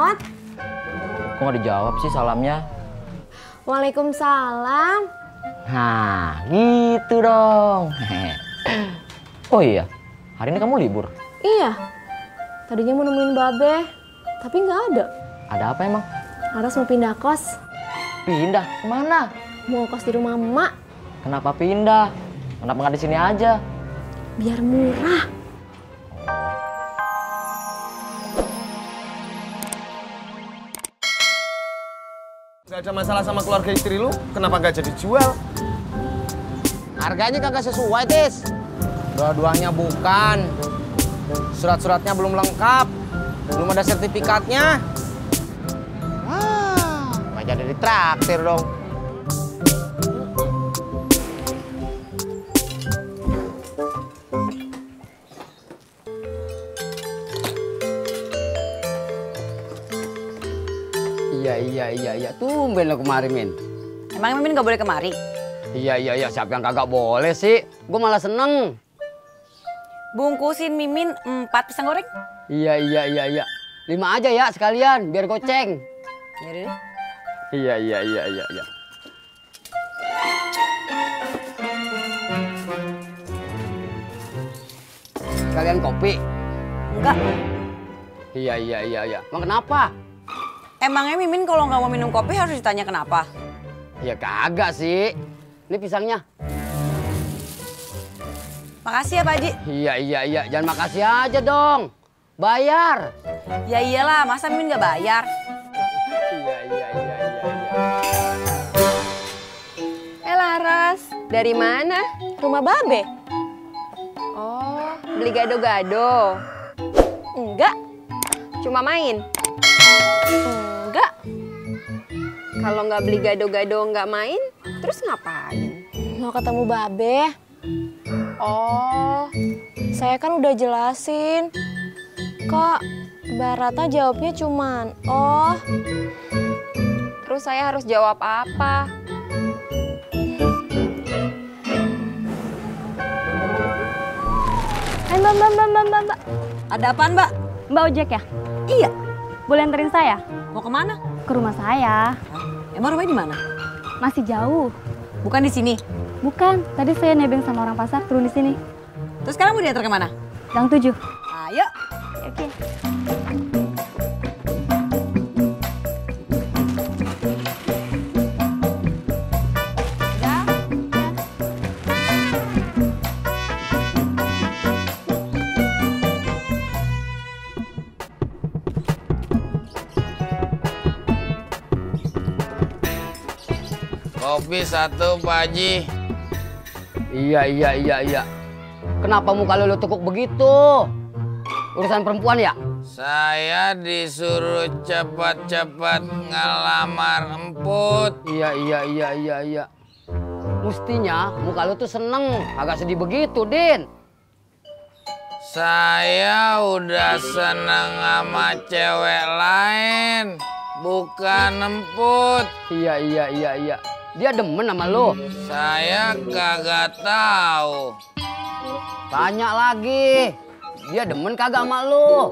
Mot. Kok nggak dijawab sih salamnya? Waalaikumsalam. Nah, gitu dong. Oh iya, hari ini kamu libur? Iya. Tadinya mau nemuin Babe, tapi nggak ada. Ada apa emang? Laras mau pindah kos. Pindah? Kemana? Mau kos di rumah emak. Kenapa pindah? Kenapa nggak di sini aja? Biar murah. Gak ada masalah sama keluarga istri lu, kenapa gak jadi jual? Harganya kagak sesuai, Tis. Dua-duanya bukan. Surat-suratnya belum lengkap. Belum ada sertifikatnya. Wah, nggak jadi ditraktir dong. Iya. Tumben lo kemari, Min. Emang Mimin nggak boleh kemari? Iya. Siapa yang kagak boleh sih? Gue malah seneng. Bungkusin Mimin 4 pisang goreng. Iya. 5 aja ya sekalian, biar goceng. Yaudah. Iya. Sekalian kopi. Enggak. Iya. Emang kenapa? Emangnya Mimin kalau nggak mau minum kopi harus ditanya kenapa? Ya kagak sih. Ini pisangnya. Makasih ya Pak Haji. Iya. Jangan makasih aja dong. Bayar. Ya iyalah, masa Mimin nggak bayar? Iya. Laras, dari mana? Rumah Babe. Oh, beli gado-gado. Enggak. Cuma main. Enggak. Kalau nggak beli gado-gado nggak main, terus ngapain? Mau ketemu Babe. Oh, saya kan udah jelasin. Kok Mbak Ratna jawabnya cuman, oh. Terus saya harus jawab apa? Mbak. Ada apaan Mbak? Mbak ojek ya? Iya. Boleh anterin saya? Mau kemana? Ke rumah saya. Emang rumahnya di mana? Masih jauh. Bukan di sini. Bukan, tadi saya nebeng sama orang pasar turun di sini. Terus sekarang mau diantar kemana? Gang 7. Ayo. Oke. Kopi 1, Pak Haji. Iya. Kenapa muka lo tekuk begitu? Urusan perempuan ya? Saya disuruh cepat-cepat ngelamar emput. Iya. Mestinya muka lo tuh seneng, agak sedih begitu, Din. Saya udah seneng sama cewek lain, bukan emput. Iya. Dia demen sama lo. Saya kagak tahu. Tanya lagi. Dia demen kagak sama lo?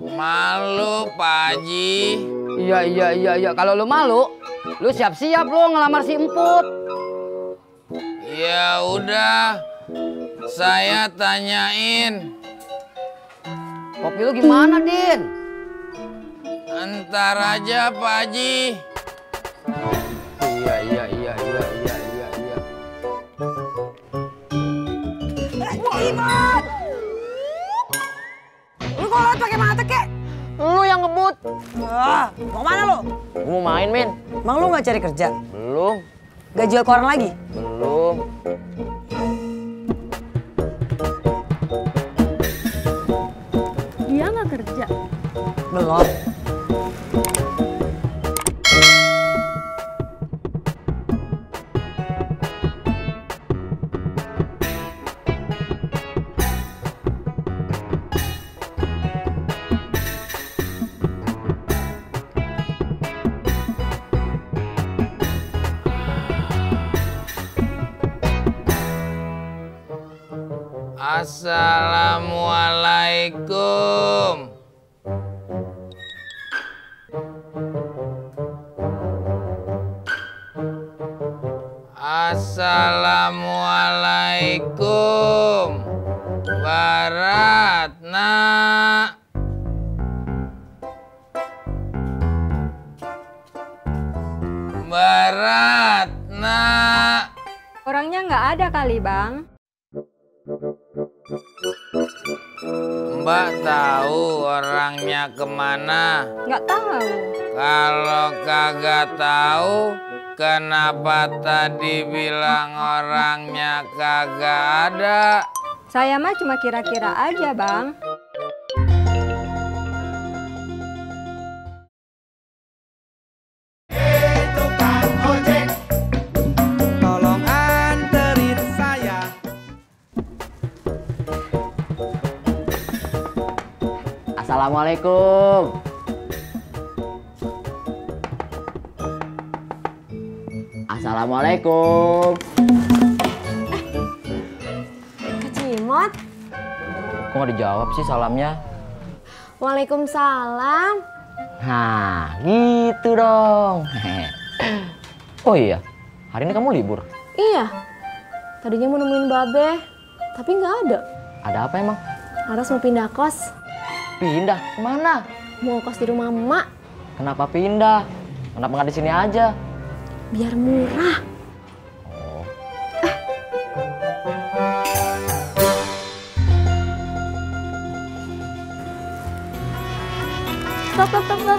Malu, Pak Haji. Iya. Kalau lo malu, lo siap-siap lo ngelamar si emput. Ya udah, saya tanyain. Kopi lo gimana, Din? Entar aja, Pak Haji. Iya. Iman! Lu kok lewat pakai mata kek? Lu yang ngebut. Mau mana lu? Gua mau main, Min. Emang lu nggak cari kerja? Belum. Gak jual koran lagi? Belum. Dia nggak kerja. Belum. Assalamualaikum. Assalamualaikum Baratna. Baratna. Orangnya nggak ada kali, Bang. Mbak tahu orangnya kemana? Nggak tahu. Kalau kagak tahu, kenapa tadi bilang orangnya kagak ada? Saya mah cuma kira-kira aja, Bang. Tolong anterin saya. Assalamualaikum. Assalamualaikum. Kak Cimot. Kok nggak dijawab sih salamnya? Waalaikumsalam. Nah, gitu dong. Oh iya, hari ini kamu libur? Iya. Tadinya mau nemuin Babe, tapi nggak ada. Ada apa emang? Laras mau pindah kos. Pindah? Kemana? Mau kos di rumah emak. Kenapa pindah? Kenapa nggak di sini aja? Biar murah. Oh.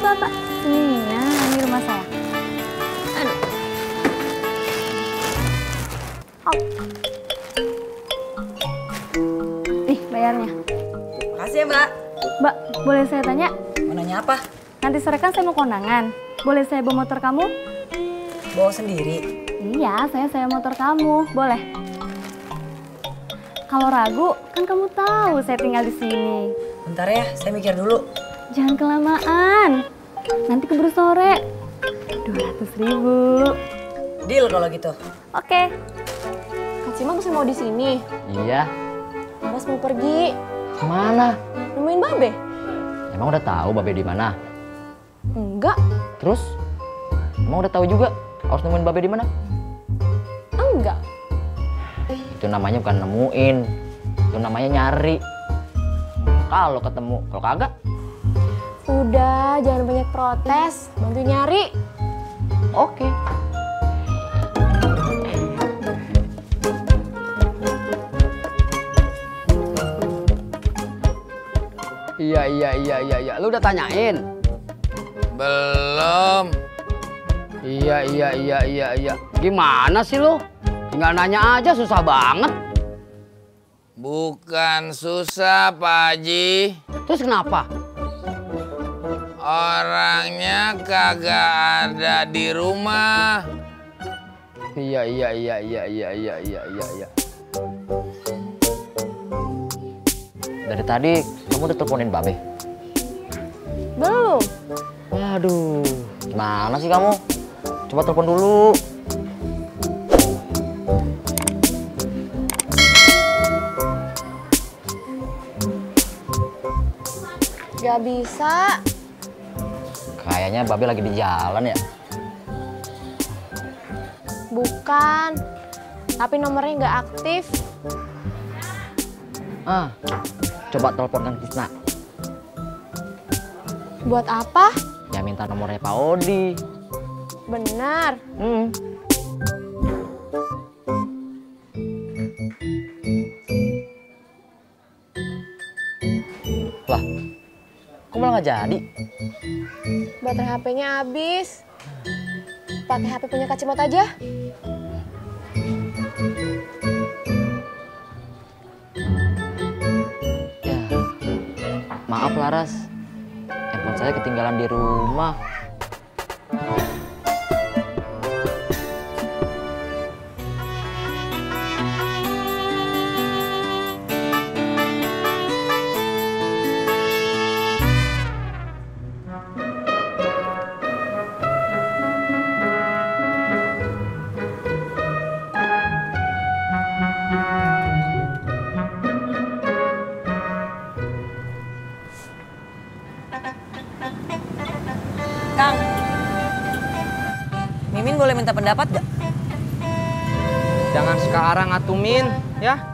Pak. Sini ya, ini rumah saya. Nih, bayarnya. Makasih ya, Mbak. Mbak, boleh saya tanya? Mau nanya apa? Nanti sore kan saya mau kondangan. Boleh saya bawa motor kamu? Bawa sendiri. Iya, saya motor kamu. Boleh? Kalau ragu, kan kamu tahu saya tinggal di sini. Bentar ya, saya mikir dulu. Jangan kelamaan. Nanti keburu sore. 200.000. Deal kalau gitu. Oke. Kak Cimot masih mau di sini. Iya. Laras mau pergi. Kemana? Nemuin Babe. Emang udah tahu Babe di mana? Enggak. Terus? Emang udah tahu juga harus nemuin Babe di mana? Enggak. Itu namanya bukan nemuin, itu namanya nyari. Kalau ketemu, kalau kagak, Udah, jangan banyak protes. Bantu nyari. oke. Iya. Lu udah tanyain? Belum. Iya. Gimana sih lu? Tinggal nanya aja susah banget. Bukan susah, Pak Haji. Terus kenapa? Orangnya kagak ada di rumah. Iya. Dari tadi kamu udah teleponin Babe? Belum. Waduh, gimana sih kamu? Coba telepon dulu. Gak bisa. Kayaknya Babe lagi di jalan ya. Bukan. Tapi nomornya nggak aktif. Coba telepon Kang Tisna. Buat apa? Ya minta nomornya Pak Odi. Benar. Lah, kok malah nggak jadi? Baterai HP-nya habis. Pakai HP punya Kak Cimot aja. Ya, maaf Laras. Handphone saya ketinggalan di rumah. Kang, Mimin boleh minta pendapat gak? Jangan sekarang atuh Min, ya.